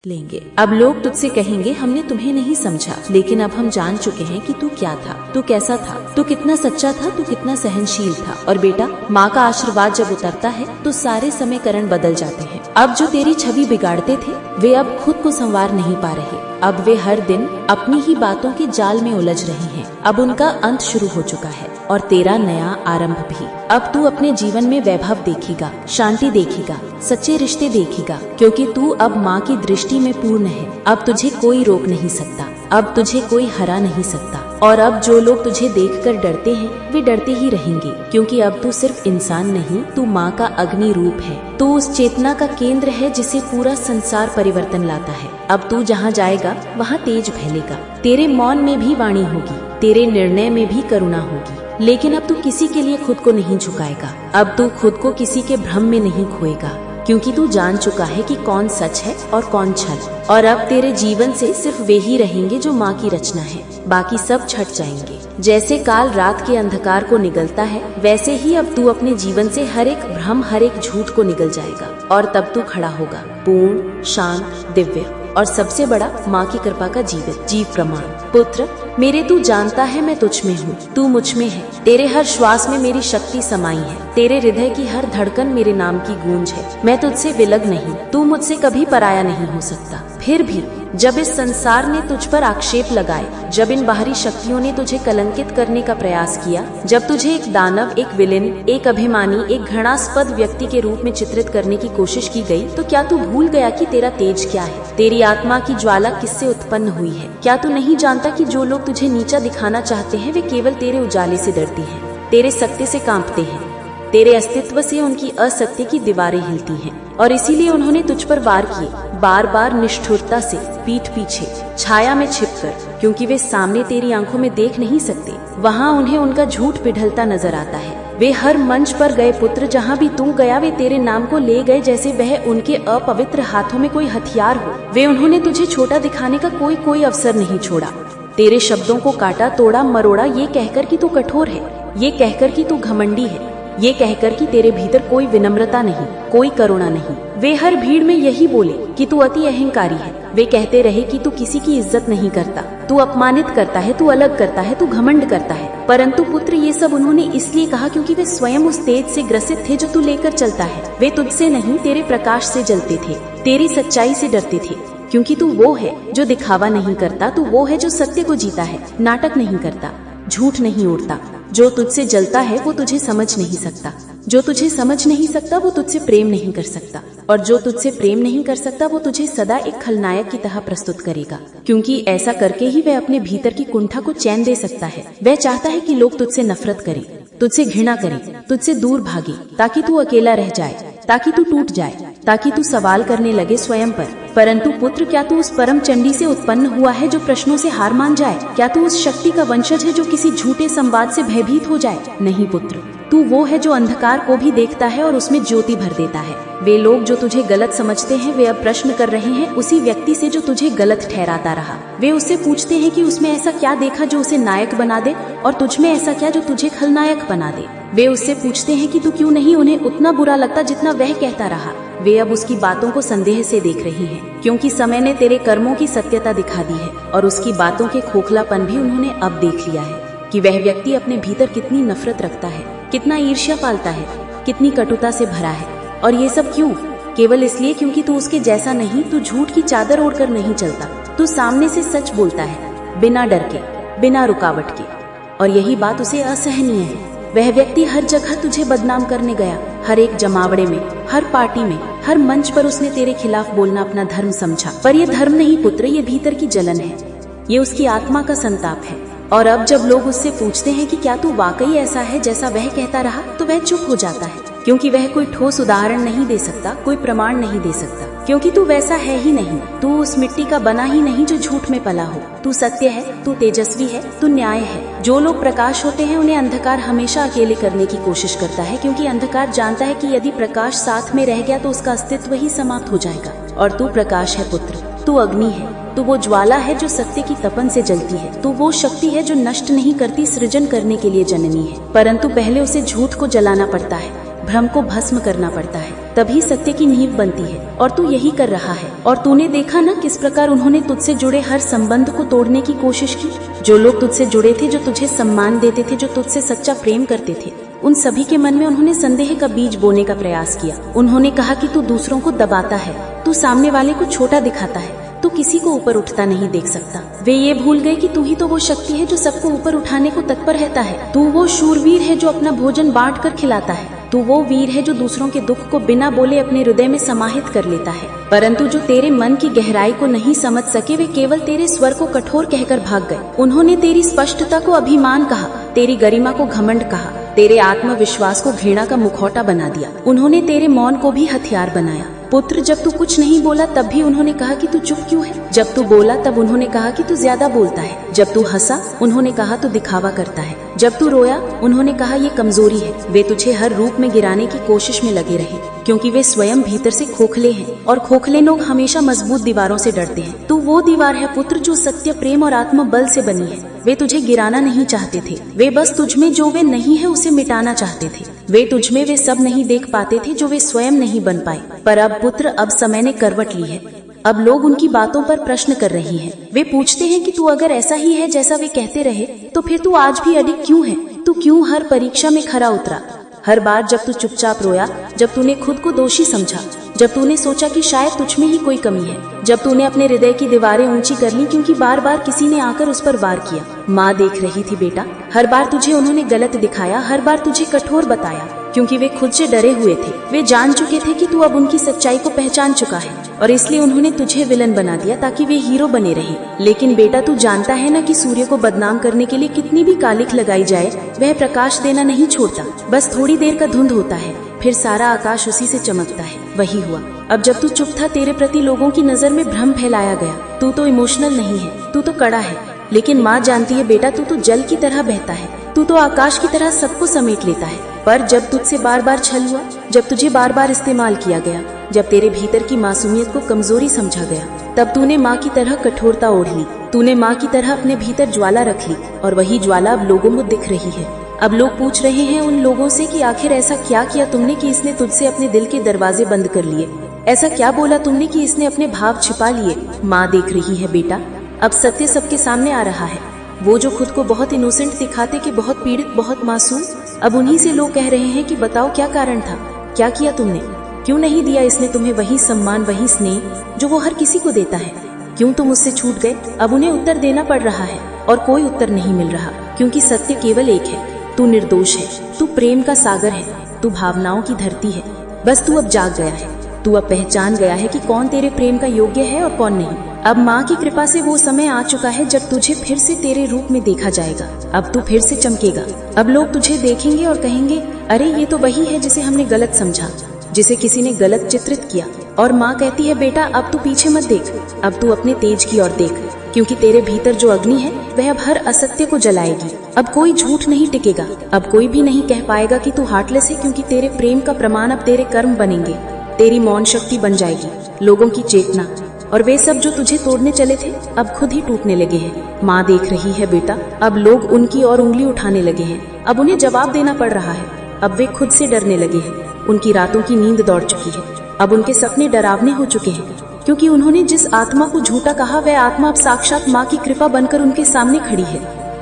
लेंगे। अब लोग तुझसे कहेंगे हमने तुम्हें नहीं समझा, लेकिन अब हम जान चुके हैं कि तू क्या था, तू कैसा था, तू कितना सच्चा था, तू कितना सहनशील था। और बेटा, माँ का आशीर्वाद जब उतरता है तो सारे समीकरण बदल जाते हैं। अब जो तेरी छवि बिगाड़ते थे वे अब खुद को संवार नहीं पा रहे। अब वे हर दिन अपनी ही बातों के जाल में उलझ रहे हैं। अब उनका अंत शुरू हो चुका है और तेरा नया आरंभ भी। अब तू अपने जीवन में वैभव देखेगा, शांति देखेगा, सच्चे रिश्ते देखेगा, क्योंकि तू अब माँ की दृष्टि में पूर्ण है। अब तुझे कोई रोक नहीं सकता, अब तुझे कोई हरा नहीं सकता। और अब जो लोग तुझे देखकर डरते हैं वे डरते ही रहेंगे, क्योंकि अब तू सिर्फ इंसान नहीं, तू माँ का अग्नि रूप है। तू उस चेतना का केंद्र है जिसे पूरा संसार परिवर्तन लाता है। अब तू जहाँ जाएगा वहाँ तेज फैलेगा। तेरे मौन में भी वाणी होगी, तेरे निर्णय में भी करुणा होगी। लेकिन अब तू किसी के लिए खुद को नहीं झुकाएगा। अब तू खुद को किसी के भ्रम में नहीं खोएगा, क्योंकि तू जान चुका है कि कौन सच है और कौन छल। और अब तेरे जीवन से सिर्फ वे ही रहेंगे जो माँ की रचना है, बाकी सब छट जाएंगे। जैसे काल रात के अंधकार को निगलता है, वैसे ही अब तू अपने जीवन से हर एक भ्रम, हर एक झूठ को निगल जाएगा। और तब तू खड़ा होगा पूर्ण, शांत, दिव्य और सबसे बड़ा माँ की कृपा का जीव प्रमाण। पुत्र मेरे, तू जानता है मैं तुझ में हूँ, तू मुझ में है। तेरे हर श्वास में मेरी शक्ति समाई है, तेरे हृदय की हर धड़कन मेरे नाम की गूंज है। मैं तुझसे विलग नहीं, तू मुझसे कभी पराया नहीं हो सकता। फिर भी जब इस संसार ने तुझ पर आक्षेप लगाए, जब इन बाहरी शक्तियों ने तुझे कलंकित करने का प्रयास किया, जब तुझे एक दानव, एक विलेन, एक अभिमानी, एक घृणास्पद व्यक्ति के रूप में चित्रित करने की कोशिश की गई, तो क्या तू भूल गया कि तेरा तेज क्या है? तेरी आत्मा की ज्वाला किससे उत्पन्न हुई है? क्या तू नहीं जानता कि जो लोग तुझे नीचा दिखाना चाहते हैं वे केवल तेरे उजाले से डरते हैं, तेरे सत्य से कांपते हैं, तेरे अस्तित्व से उनकी असत्य की दीवारें हिलती हैं। और इसीलिए उन्होंने तुझ पर वार किए, बार बार निष्ठुरता से, पीठ पीछे, छाया में छिपकर, क्योंकि वे सामने तेरी आंखों में देख नहीं सकते। वहाँ उन्हें उनका झूठ पिघलता नजर आता है। वे हर मंच पर गए पुत्र, जहाँ भी तू गया वे तेरे नाम को ले गए जैसे वह उनके अपवित्र हाथों में कोई हथियार हो। वे उन्होंने तुझे छोटा दिखाने का कोई अवसर नहीं छोड़ा। तेरे शब्दों को काटा, तोड़ा, मरोड़ा, ये कहकर कि तू कठोर है, ये कहकर कि तू घमंडी है, ये कहकर कि तेरे भीतर कोई विनम्रता नहीं, कोई करुणा नहीं। वे हर भीड़ में यही बोले कि तू अति अहंकारी है। वे कहते रहे कि तू किसी की इज्जत नहीं करता, तू अपमानित करता है, तू अलग करता है, तू घमंड करता है। परंतु पुत्र, ये सब उन्होंने इसलिए कहा क्योंकि वे स्वयं उस तेज से ग्रसित थे जो तू लेकर चलता है। वे तुझसे नहीं, तेरे प्रकाश से जलते थे, तेरी सच्चाई से डरते थे, क्योंकि तू वो है जो दिखावा नहीं करता, तू वो है जो सत्य को जीता है, नाटक नहीं करता, झूठ नहीं उड़ता। जो तुझसे जलता है वो तुझे समझ नहीं सकता, जो तुझे समझ नहीं सकता वो तुझसे प्रेम नहीं कर सकता, और जो तुझसे प्रेम नहीं कर सकता वो तुझे सदा एक खलनायक की तरह प्रस्तुत करेगा, क्योंकि ऐसा करके ही वह अपने भीतर की कुंठा को चैन दे सकता है। वह चाहता है कि लोग तुझसे नफरत करें, तुझसे घृणा करें, तुझसे दूर भागे, ताकि तू अकेला रह जाए, ताकि तू टूट जाए, ताकि तू सवाल करने लगे स्वयं पर। परंतु पुत्र, क्या तू उस परम चंडी से उत्पन्न हुआ है जो प्रश्नों से हार मान जाए? क्या तू उस शक्ति का वंशज है जो किसी झूठे संवाद से भयभीत हो जाए? नहीं पुत्र, तू वो है जो अंधकार को भी देखता है और उसमें ज्योति भर देता है। वे लोग जो तुझे गलत समझते हैं वे अब प्रश्न कर रहे हैं उसी व्यक्ति से जो तुझे गलत ठहराता रहा। वे उससे पूछते हैं कि उसमें ऐसा क्या देखा जो उसे नायक बना दे, और तुझमें ऐसा क्या जो तुझे खलनायक बना दे। वे उससे पूछते हैं कि तू क्यों नहीं उन्हें उतना बुरा लगता जितना वह कहता रहा। वे अब उसकी बातों को संदेह से देख रही हैं, क्योंकि समय ने तेरे कर्मों की सत्यता दिखा दी है, और उसकी बातों के खोखलापन भी उन्होंने अब देख लिया है कि वह व्यक्ति अपने भीतर कितनी नफरत रखता है, कितना ईर्ष्या पालता है, कितनी कटुता से भरा है। और ये सब क्यों? केवल इसलिए क्योंकि तू उसके जैसा नहीं, तू झूठ की चादर ओढ़कर नहीं चलता, तू सामने से सच बोलता है, बिना डर के, बिना रुकावट के। और यही बात उसे असहनीय है। वह व्यक्ति हर जगह तुझे बदनाम करने गया, हर एक जमावड़े में, हर पार्टी में, हर मंच पर उसने तेरे खिलाफ बोलना अपना धर्म समझा। पर यह धर्म नहीं पुत्र, ये भीतर की जलन है, ये उसकी आत्मा का संताप है। और अब जब लोग उससे पूछते हैं कि क्या तू वाकई ऐसा है जैसा वह कहता रहा, तो वह चुप हो जाता है, क्योंकि वह कोई ठोस उदाहरण नहीं दे सकता, कोई प्रमाण नहीं दे सकता, क्योंकि तू वैसा है ही नहीं। तू उस मिट्टी का बना ही नहीं जो झूठ में पला हो। तू सत्य है, तू तेजस्वी है, तू न्याय है। जो लोग प्रकाश होते हैं उन्हें अंधकार हमेशा अकेले करने की कोशिश करता है, क्योंकि अंधकार जानता है कि यदि प्रकाश साथ में रह गया तो उसका अस्तित्व ही समाप्त हो जाएगा। और तू प्रकाश है पुत्र, तू अग्नि है, तू वो ज्वाला है जो सत्य की तपन से जलती है, तू वो शक्ति है जो नष्ट नहीं करती, सृजन करने के लिए जननी है। परंतु पहले उसे झूठ को जलाना पड़ता है, भ्रम को भस्म करना पड़ता है, तभी सत्य की नींव बनती है। और तू यही कर रहा है। और तूने देखा ना किस प्रकार उन्होंने तुझसे जुड़े हर संबंध को तोड़ने की कोशिश की। जो लोग तुझसे जुड़े थे, जो तुझे सम्मान देते थे, जो तुझसे सच्चा प्रेम करते थे, उन सभी के मन में उन्होंने संदेह का बीज बोने का प्रयास किया। उन्होंने कहा कि तू दूसरों को दबाता है, तू सामने वाले को छोटा दिखाता है, तू किसी को ऊपर उठता नहीं देख सकता। वे ये भूल गए कि तू ही तो वो शक्ति है जो सबको ऊपर उठाने को तत्पर रहता है। तू वो शूरवीर है जो अपना भोजन बांट कर खिलाता है। तू वो वीर है जो दूसरों के दुख को बिना बोले अपने हृदय में समाहित कर लेता है। परंतु जो तेरे मन की गहराई को नहीं समझ सके, वे केवल तेरे स्वर को कठोर कहकर भाग गए। उन्होंने तेरी स्पष्टता को अभिमान कहा, तेरी गरिमा को घमंड कहा, तेरे आत्मविश्वास को घृणा का मुखौटा बना दिया। उन्होंने तेरे मौन को भी हथियार बनाया। पुत्र, जब तू कुछ नहीं बोला तब भी उन्होंने कहा कि तू चुप क्यों है। जब तू बोला तब उन्होंने कहा कि तू ज्यादा बोलता है। जब तू हंसा उन्होंने कहा तू दिखावा करता है। जब तू रोया उन्होंने कहा ये कमजोरी है। वे तुझे हर रूप में गिराने की कोशिश में लगे रहे, क्योंकि वे स्वयं भीतर से खोखले हैं और खोखले लोग हमेशा मजबूत दीवारों से डरते हैं। तू वो दीवार है पुत्र जो सत्य, प्रेम और आत्म बल से बनी है। वे तुझे गिराना नहीं चाहते थे, वे बस तुझमें जो वे नहीं है उसे मिटाना चाहते थे। वे तुझमें वे सब नहीं देख पाते थे जो वे स्वयं नहीं बन पाए। पर अब पुत्र, अब समय ने करवट ली है। अब लोग उनकी बातों पर प्रश्न कर रही हैं। वे पूछते हैं कि तू अगर ऐसा ही है जैसा वे कहते रहे, तो फिर तू आज भी अडिग क्यों है? तू क्यों हर परीक्षा में खरा उतरा? हर बार जब तू चुपचाप रोया, जब तूने खुद को दोषी समझा, जब तूने सोचा कि शायद तुझमें ही कोई कमी है, जब तूने अपने हृदय की दीवारें ऊंची कर ली क्योंकि बार बार किसी ने आकर उस पर वार किया। माँ देख रही थी बेटा। हर बार तुझे उन्होंने गलत दिखाया, हर बार तुझे कठोर बताया, क्योंकि वे खुद से डरे हुए थे। वे जान चुके थे कि तू अब उनकी सच्चाई को पहचान चुका है, और इसलिए उन्होंने तुझे विलन बना दिया ताकि वे हीरो बने रहे। लेकिन बेटा, तू जानता है ना कि सूर्य को बदनाम करने के लिए कितनी भी कालिख लगाई जाए, वह प्रकाश देना नहीं छोड़ता। बस थोड़ी देर का धुंध होता है, फिर सारा आकाश उसी से चमकता है। वही हुआ। अब जब तू चुप था, तेरे प्रति लोगों की नजर में भ्रम फैलाया गया। तू तो इमोशनल नहीं है, तू तो कड़ा है। लेकिन माँ जानती है बेटा, तू तो जल की तरह बहता है, तू तो आकाश की तरह सबको समेट लेता है। पर जब तुझसे बार बार छल हुआ, जब तुझे बार बार इस्तेमाल किया गया, जब तेरे भीतर की मासूमियत को कमजोरी समझा गया, तब तूने माँ की तरह कठोरता ओढ़ ली। तूने माँ की तरह अपने भीतर ज्वाला रख ली, और वही ज्वाला अब लोगों को दिख रही है। अब लोग पूछ रहे हैं उन लोगों से कि आखिर ऐसा क्या किया तुमने कि इसने तुझसे अपने दिल के दरवाजे बंद कर लिए? ऐसा क्या बोला तुमने कि इसने अपने भाव छिपा लिए? माँ देख रही है बेटा। अब सत्य सबके सामने आ रहा है। वो जो खुद को बहुत इनोसेंट दिखाते कि बहुत पीड़ित, बहुत मासूम, अब उन्हीं से लोग कह रहे हैं कि बताओ क्या कारण था, क्या किया तुमने? क्यों नहीं दिया इसने तुम्हें वही सम्मान, वही स्नेह जो वो हर किसी को देता है? क्यों तुम उससे छूट गए? अब उन्हें उत्तर देना पड़ रहा है, और कोई उत्तर नहीं मिल रहा, क्योंकि सत्य केवल एक है। तू निर्दोष है, तू प्रेम का सागर है, तू भावनाओं की धरती है। बस तू अब जाग गया है, तू अब पहचान गया है कि कौन तेरे प्रेम का योग्य है और कौन नहीं। अब माँ की कृपा से वो समय आ चुका है जब तुझे फिर से तेरे रूप में देखा जाएगा। अब तू फिर से चमकेगा। अब लोग तुझे देखेंगे और कहेंगे, अरे ये तो वही है जिसे हमने गलत समझा, जिसे किसी ने गलत चित्रित किया। और माँ कहती है, बेटा अब तू पीछे मत देख, अब तू अपने तेज की ओर देख, क्योंकि तेरे भीतर जो अग्नि है वह अब हर असत्य को जलाएगी। अब कोई झूठ नहीं टिकेगा। अब कोई भी नहीं कह पाएगा कि तू हार्टलेस है, क्योंकि तेरे प्रेम का प्रमाण अब तेरे कर्म बनेंगे। तेरी मौन शक्ति बन जाएगी लोगों की चेतना, और वे सब जो तुझे तोड़ने चले थे अब खुद ही टूटने लगे हैं। माँ देख रही है बेटा। अब लोग उनकी ओर उंगली उठाने लगे हैं। अब उन्हें जवाब देना पड़ रहा है। अब वे खुद से डरने लगे हैं। उनकी रातों की नींद दौड़ चुकी है। अब उनके सपने डरावने हो चुके हैं, क्योंकि उन्होंने जिस आत्मा को झूठा कहा वह आत्मा अब साक्षात माँ की कृपा बनकर उनके सामने खड़ी है।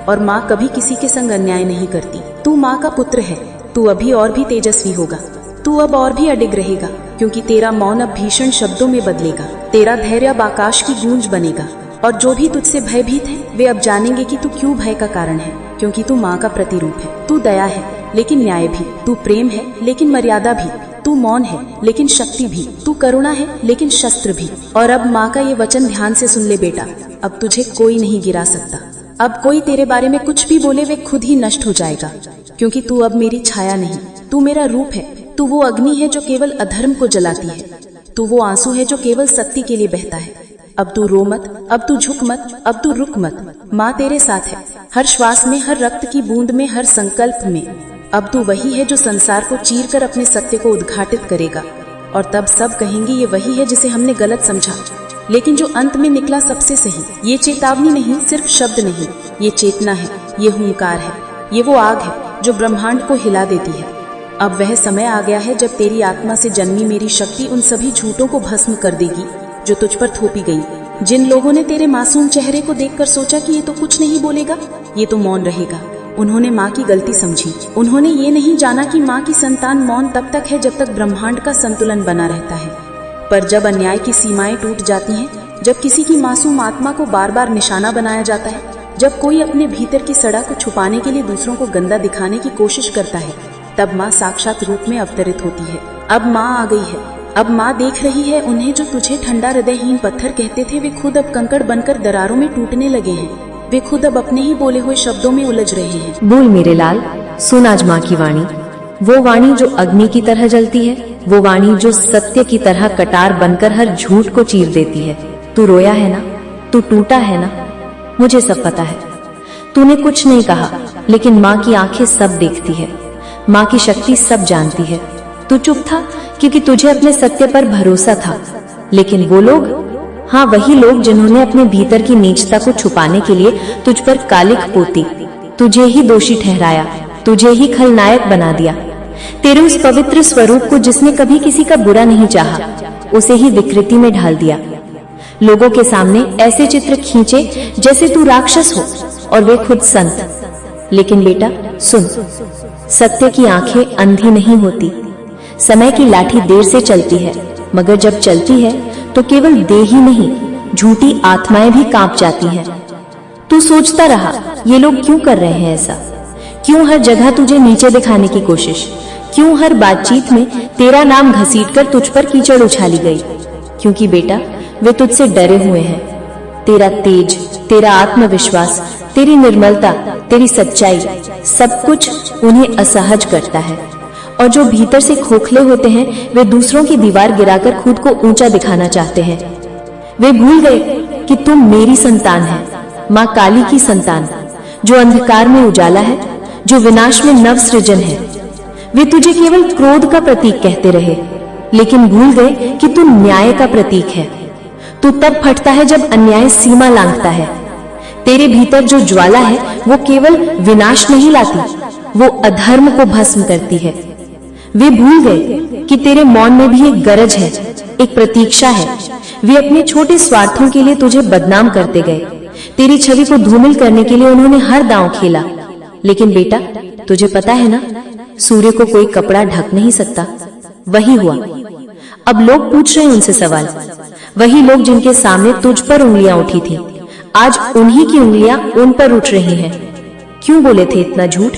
और माँ कभी किसी के संग अन्याय नहीं करती। तू माँ का पुत्र है। तू अभी और भी तेजस्वी होगा। तू अब और भी अडिग रहेगा, क्योंकि तेरा मौन अब भीषण शब्दों में बदलेगा। तेरा धैर्य अब आकाश की गूंज बनेगा, और जो भी तुझसे भयभीत है वे अब जानेंगे कि तू क्यों भय का कारण है, क्योंकि तू माँ का प्रतिरूप है। तू दया है लेकिन न्याय भी, तू प्रेम है लेकिन मर्यादा भी, तू मौन है लेकिन शक्ति भी, तू करुणा है लेकिन शस्त्र भी। और अब माँ का ये वचन ध्यान से सुन ले बेटा, अब तुझे कोई नहीं गिरा सकता। अब कोई तेरे बारे में कुछ भी बोले वे खुद ही नष्ट हो जाएगा, क्योंकि तू अब मेरी छाया नहीं, तू मेरा रूप है। तू वो अग्नि है जो केवल अधर्म को जलाती है। तू वो आंसू है जो केवल सत्य के लिए बहता है। अब तू रो मत, अब तू झुक मत, अब तू रुक मत। माँ तेरे साथ है, हर श्वास में, हर रक्त की बूंद में, हर संकल्प में। अब तू वही है जो संसार को चीर कर अपने सत्य को उद्घाटित करेगा, और तब सब कहेंगे ये वही है जिसे हमने गलत समझा, लेकिन जो अंत में निकला सबसे सही। ये चेतावनी नहीं, सिर्फ शब्द नहीं, ये चेतना है, ये हुंकार है, ये वो आग है जो ब्रह्मांड को हिला देती है। अब वह समय आ गया है जब तेरी आत्मा से जन्मी मेरी शक्ति उन सभी झूठों को भस्म कर देगी जो तुझ पर थोपी गई। जिन लोगों ने तेरे मासूम चेहरे को देखकर सोचा कि ये तो कुछ नहीं बोलेगा, ये तो मौन रहेगा, उन्होंने माँ की गलती समझी। उन्होंने ये नहीं जाना कि माँ की संतान मौन तब तक है जब तक ब्रह्मांड का संतुलन बना रहता है। पर जब अन्याय की सीमाएं टूट जाती हैं, जब किसी की मासूम आत्मा को बार बार निशाना बनाया जाता है, जब कोई अपने भीतर की सड़ा को छुपाने के लिए दूसरों को गंदा दिखाने की कोशिश करता है, तब माँ साक्षात रूप में अवतरित होती है। अब माँ आ गई है। अब माँ देख रही है उन्हें जो तुझे ठंडा हृदयहीन पत्थर कहते थे, वे खुद अब कंकड़ बनकर दरारों में टूटने लगे हैं। वे खुद अब अपने ही बोले हुए शब्दों में उलझ रहे हैं। बोल मेरे लाल, सुन आज माँ की वाणी, वो वाणी जो अग्नि की तरह जलती है, वो वाणी जो सत्य की तरह कटार बनकर हर झूठ को चीर देती है। तू रोया है ना, तू टूटा है ना, मुझे सब पता है। तूने कुछ नहीं कहा, लेकिन माँ की आंखें सब देखती है, माँ की शक्ति सब जानती है। तू चुप था क्योंकि तुझे अपने सत्य पर भरोसा था, लेकिन वो लोग, हाँ वही लोग जिन्होंने अपने भीतर की नीचता को छुपाने के लिए तुझ पर कालिक पोती, तुझे ही दोषी ठहराया, तुझे ही खलनायक बना दिया। तेरे उस पवित्र स्वरूप को जिसने कभी किसी का बुरा नहीं चाहा, उसे ही विकृति में ढाल दिया। लोगों के सामने ऐसे चित्र खींचे जैसे तू राक्षस हो और वे खुद संत। लेकिन बेटा सुन, सत्य की आंखें अंधी नहीं होती। समय की लाठी देर से चलती है, मगर जब चलती है तो केवल देह ही नहीं, झूठी आत्माएं भी कांप जाती हैं। तू सोचता रहा ये लोग क्यों कर रहे हैं ऐसा, क्यों हर जगह तुझे नीचे दिखाने की कोशिश, क्यों हर बातचीत में तेरा नाम घसीटकर तुझ पर कीचड़ उछाली गई। क्योंकि बेटा वे तुझसे डरे हुए हैं। तेरा तेज, तेरा आत्मविश्वास, तेरी निर्मलता, तेरी सच्चाई, सब कुछ उन्हें असहज करता है। और जो भीतर से खोखले होते हैं, वे दूसरों की दीवार गिराकर खुद को ऊंचा दिखाना चाहते हैं। वे भूल गए कि तुम मेरी संतान है, माँ काली की संतान, जो अंधकार में उजाला है, जो विनाश में नव सृजन है। वे तुझे केवल क्रोध का प्रतीक कहते रहे, लेकिन भूल गए कि तू न्याय का प्रतीक है। तू तब फटता है जब अन्याय सीमा लांघता है। तेरे भीतर जो ज्वाला है वो केवल विनाश नहीं लाती, वो अधर्म को भस्म करती है। वे भूल गए कि तेरे मौन में भी एक गरज है, एक प्रतीक्षा है। वे अपने छोटे स्वार्थों के लिए तुझे बदनाम करते गए। तेरी छवि को धूमिल करने के लिए उन्होंने हर दांव खेला। लेकिन बेटा तुझे पता है ना, सूर्य को कोई कपड़ा ढक नहीं सकता। वही हुआ। अब लोग पूछ रहे हैं उनसे सवाल, वही लोग जिनके सामने तुझ पर उंगलियां उठी थी, आज उन्हीं की उंगलियां उन पर उठ रही हैं। क्यों बोले थे इतना झूठ,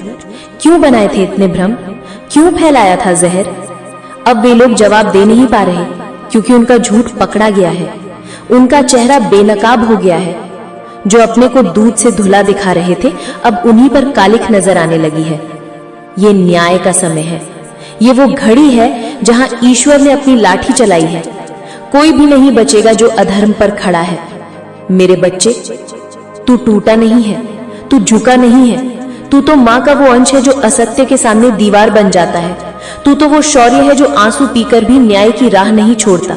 क्यों बनाए थे इतने भ्रम, क्यों फैलाया था जहर। अब वे लोग जवाब दे नहीं पा रहे, क्योंकि उनका झूठ पकड़ा गया है, उनका चेहरा बेनकाब हो गया है। जो अपने को दूध से धुला दिखा रहे थे, अब उन्हीं पर कालिख नजर आने लगी है। ये न्याय का समय है, ये वो घड़ी है जहां ईश्वर ने अपनी लाठी चलाई है। कोई भी नहीं बचेगा जो अधर्म पर खड़ा है। मेरे बच्चे, तू टूटा नहीं है, तू झुका नहीं है। तू तो माँ का वो अंश है जो असत्य के सामने दीवार बन जाता है। तू तो वो शौर्य है जो आंसू पीकर भी न्याय की राह नहीं छोड़ता।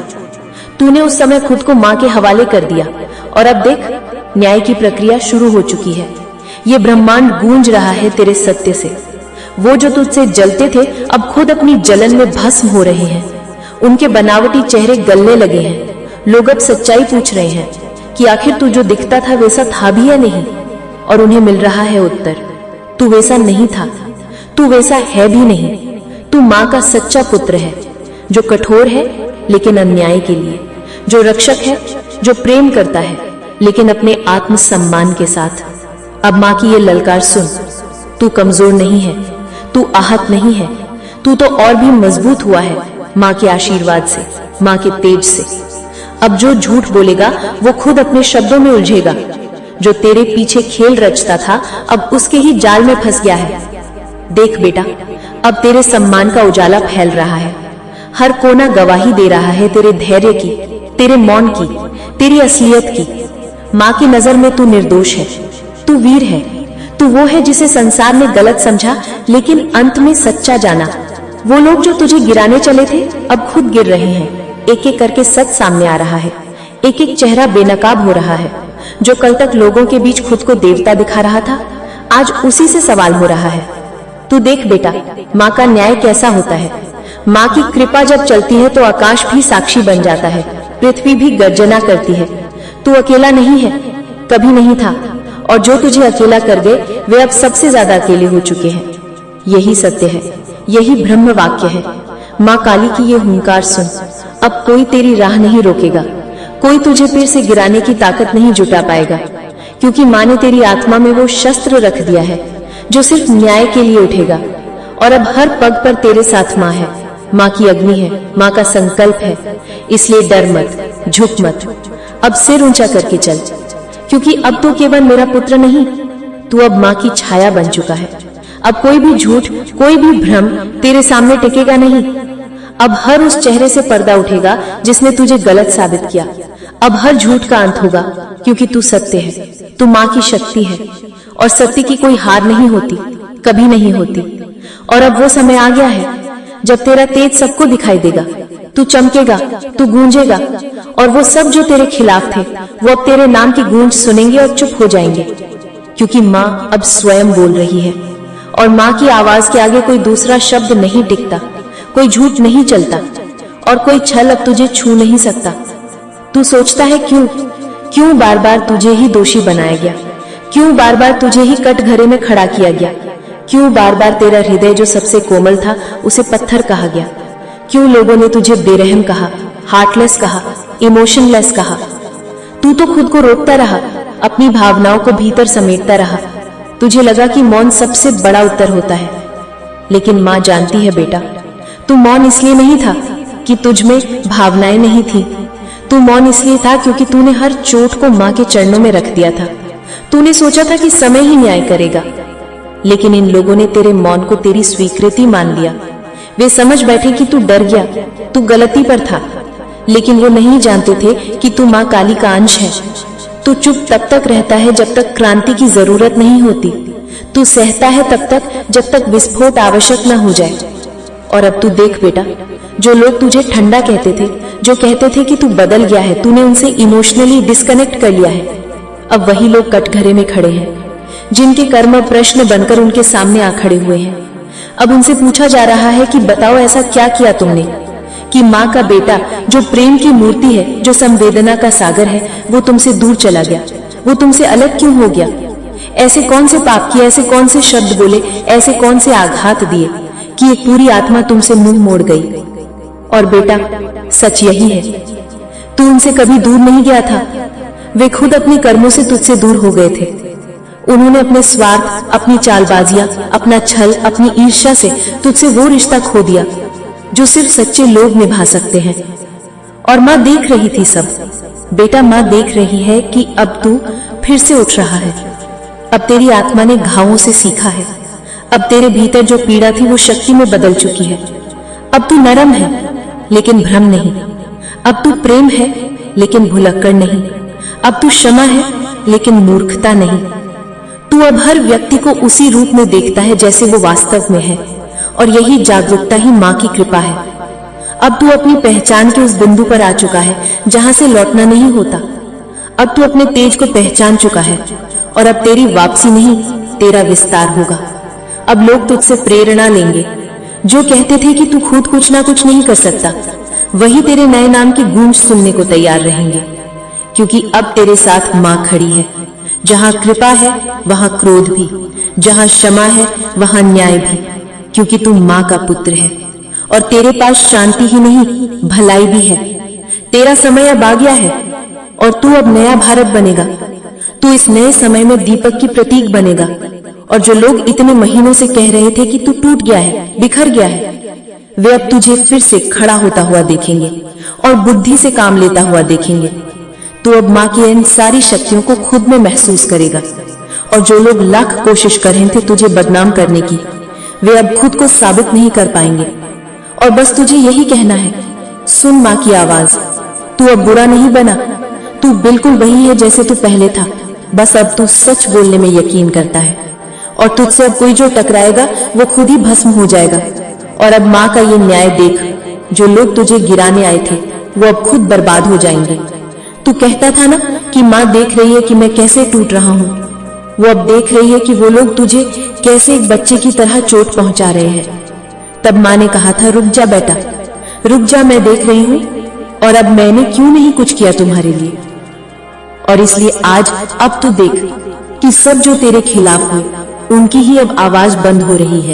तूने उस समय खुद को माँ के हवाले कर दिया, और अब देख न्याय की प्रक्रिया शुरू हो चुकी है। ये ब्रह्मांड गूंज रहा है तेरे सत्य से। वो जो तुझसे जलते थे अब खुद अपनी जलन में भस्म हो रहे हैं। उनके बनावटी चेहरे गलने लगे हैं। लोग अब सच्चाई पूछ रहे हैं कि आखिर तू जो दिखता था वैसा था भी या नहीं। और उन्हें मिल रहा है उत्तर, तू वैसा नहीं था, तू वैसा है भी नहीं। तू माँ का सच्चा पुत्र है, जो कठोर है लेकिन अन्याय के लिए, जो रक्षक है, जो प्रेम करता है लेकिन अपने आत्मसम्मान के साथ। अब माँ की ये ललकार सुन, तू कमजोर नहीं है, तू आहत नहीं है, तू तो और भी मजबूत हुआ है माँ के आशीर्वाद से, माँ के तेज से। अब जो झूठ बोलेगा वो खुद अपने शब्दों में उलझेगा। जो तेरे पीछे खेल रचता था अब उसके ही जाल में फंस गया है। देख बेटा, अब तेरे सम्मान का उजाला फैल रहा है। हर कोना गवाही दे रहा है तेरे धैर्य की, तेरे मौन की, तेरी असलियत की। माँ की नजर में तू निर्दोष है, तू वीर है, तू वो है जिसे संसार ने गलत समझा लेकिन अंत में सच्चा जाना। वो लोग जो तुझे गिराने चले थे अब खुद गिर रहे हैं। एक एक करके सच सामने आ रहा है, एक एक चेहरा बेनकाब हो रहा है। जो कल तक लोगों के बीच खुद को देवता दिखा रहा था, आज उसी से सवाल हो रहा है। तू देख बेटा, माँ का न्याय कैसा होता है। माँ की कृपा जब चलती है तो आकाश भी साक्षी बन जाता है, पृथ्वी भी गर्जना करती है। तू अकेला नहीं है, कभी नहीं था, और जो तुझे अकेला कर गए वे अब सबसे ज्यादा अकेले हो चुके हैं। यही सत्य है, यही ब्रह्म वाक्य है। माँ काली की ये हुंकार सुन, अब कोई तेरी राह नहीं रोकेगा, कोई तुझे फिर से गिराने की ताकत नहीं जुटा पाएगा, क्योंकि माँ ने तेरी आत्मा में वो शस्त्र रख दिया है जो सिर्फ न्याय के लिए उठेगा। और अब हर पग पर तेरे साथ माँ है, माँ की अग्नि है, माँ का संकल्प है। इसलिए डर मत, झुक मत, अब सिर ऊंचा करके चल, क्योंकि अब तो केवल मेरा पुत्र नहीं, तू अब माँ की छाया बन चुका है। अब कोई भी झूठ, कोई भी भ्रम तेरे सामने टिकेगा नहीं। अब हर उस चेहरे से पर्दा उठेगा जिसने तुझे गलत साबित किया। अब हर झूठ का अंत होगा, क्योंकि तू सत्य है, तू माँ की शक्ति है, और सत्य की कोई हार नहीं होती, कभी नहीं होती। और अब वो समय आ गया है जब तेरा तेज सबको दिखाई देगा, तू चमकेगा, तू गूंजेगा, और वो सब जो तेरे खिलाफ थे वो अब तेरे नाम की गूंज सुनेंगे और चुप हो जाएंगे, क्योंकि माँ अब स्वयं बोल रही है। और माँ की आवाज के आगे कोई दूसरा शब्द नहीं टिकता, कोई झूठ नहीं चलता, और कोई छल अब तुझे छू नहीं सकता। तू सोचता है क्यों बार बार तुझे ही दोषी बनाया गया, क्यों बार बार तुझे ही कटघरे में खड़ा किया गया, क्यों बार बार तेरा हृदय जो सबसे कोमल था उसे पत्थर कहा गया, क्यों लोगों ने तुझे बेरहम कहा, हार्टलेस कहा, इमोशनलेस कहा। तू तो खुद को रोकता रहा, अपनी भावनाओं को भीतर समेटता रहा। तुझे लगा कि मौन सबसे बड़ा उत्तर होता है, लेकिन माँ जानती है बेटा, तू मौन इसलिए नहीं था कि तुझ में भावनाएं नहीं थी, तू मौन इसलिए था क्योंकि तूने हर चोट को माँ के चरणों में रख दिया था। तूने सोचा था कि समय ही न्याय करेगा, लेकिन इन लोगों ने तेरे मौन को तेरी स्वीकृति मान लिया। वे समझ बैठे कि तू डर गया, तू गलती पर था, लेकिन वो नहीं जानते थे कि तू माँ काली का अंश है। तू चुप तब तक रहता है जब तक क्रांति की जरूरत नहीं होती, तू सहता है तब तक जब तक विस्फोट आवश्यक न हो जाए। और अब तू देख बेटा, जो लोग तुझे ठंडा कहते थे, जो कहते थे कि तू बदल गया है, तूने उनसे इमोशनली डिस्कनेक्ट कर लिया है। अब वही लोग कटघरे में खड़े हैं, जिनके कर्म प्रश्न बनकर उनके सामने आ खड़े हुए हैं। अब उनसे पूछा जा रहा है कि बताओ ऐसा क्या किया तुमने कि माँ का बेटा जो प्रेम की मूर्ति है, जो संवेदना का सागर है, वो तुमसे दूर चला गया, वो तुमसे अलग क्यों हो गया? ऐसे कौन से पाप किए, ऐसे कौन से शब्द बोले, ऐसे कौन से आघात दिए कि एक पूरी आत्मा तुमसे मुंह मोड़ गई? और बेटा, सच यही है, तू उनसे कभी दूर नहीं गया था, वे खुद अपने कर्मों से तुझसे दूर हो गए थे। उन्होंने अपने स्वार्थ, अपनी चालबाजियां, अपना छल, अपनी ईर्ष्या से तुझसे वो रिश्ता खो दिया जो सिर्फ सच्चे लोग निभा सकते हैं। और माँ देख रही थी सब। बेटा, माँ देख रही है कि अब तू फिर से उठ रहा है। अब तेरी आत्मा ने घावों से सीखा है। अब तेरे भीतर जो पीड़ा थी वो शक्ति में बदल चुकी है। अब तू नरम है, लेकिन भ्रम नहीं। अब तू प्रेम है, लेकिन भुलक्कड़ नहीं। अब तू क्षमा है, लेकिन मूर्खता नहीं। तू अब हर व्यक्ति को उसी रूप में देखता है जैसे वो वास्तव में है, और यही जागरूकता ही माँ की कृपा है। अब तू अपनी पहचान के उस बिंदु पर आ चुका है जहां से लौटना नहीं होता। अब तू अपने तेज को पहचान चुका है, और अब तेरी वापसी नहीं, तेरा विस्तार होगा। अब लोग तुझसे प्रेरणा लेंगे। जो कहते थे कि तू खुद कुछ ना कुछ नहीं कर सकता, वही तेरे नए नाम की गूंज सुनने को तैयार रहेंगे, क्योंकि अब तेरे साथ माँ खड़ी है। जहां कृपा है वहां क्रोध भी, जहां क्षमा है वहां न्याय भी, क्योंकि तू माँ का पुत्र है। और तेरे पास शांति ही नहीं, भलाई भी है। तेरा समय अब आ गया है, और तू अब नया भारत बनेगा। तू इस नए समय में दीपक की प्रतीक बनेगा। और जो लोग इतने महीनों से कह रहे थे कि तू टूट गया है, बिखर गया है, वे अब तुझे फिर से खड़ा होता हुआ देखेंगे और बुद्धि से काम लेता हुआ देखेंगे। तू अब माँ की इन सारी शक्तियों को खुद में महसूस करेगा। और जो लोग लाख कोशिश कर रहे थे तुझे बदनाम करने की, वे अब खुद को साबित नहीं कर पाएंगे। और बस तुझे यही कहना है, सुन माँ की आवाज। तू अब बुरा नहीं बना, तू बिल्कुल वही है जैसे तू पहले था। बस अब तू सच बोलने में यकीन करता है, और तुझसे अब कोई जो टकराएगा वो खुद ही भस्म हो जाएगा। और अब माँ का ये न्याय देख, जो लोग तुझे गिराने आए थे वो अब खुद बर्बाद हो जाएंगे। तू कहता था ना कि माँ देख रही है कि मैं कैसे टूट रहा हूँ, वो अब देख रही है कि वो लोग तुझे कैसे एक बच्चे की तरह चोट पहुंचा रहे हैं। तब माँ ने कहा था, रुक जा बेटा, रुक जा, मैं देख रही हूं, और अब मैंने क्यों नहीं कुछ किया तुम्हारे लिए। और इसलिए आज अब तू देख कि सब जो तेरे खिलाफ हुए उनकी ही अब आवाज बंद हो रही है।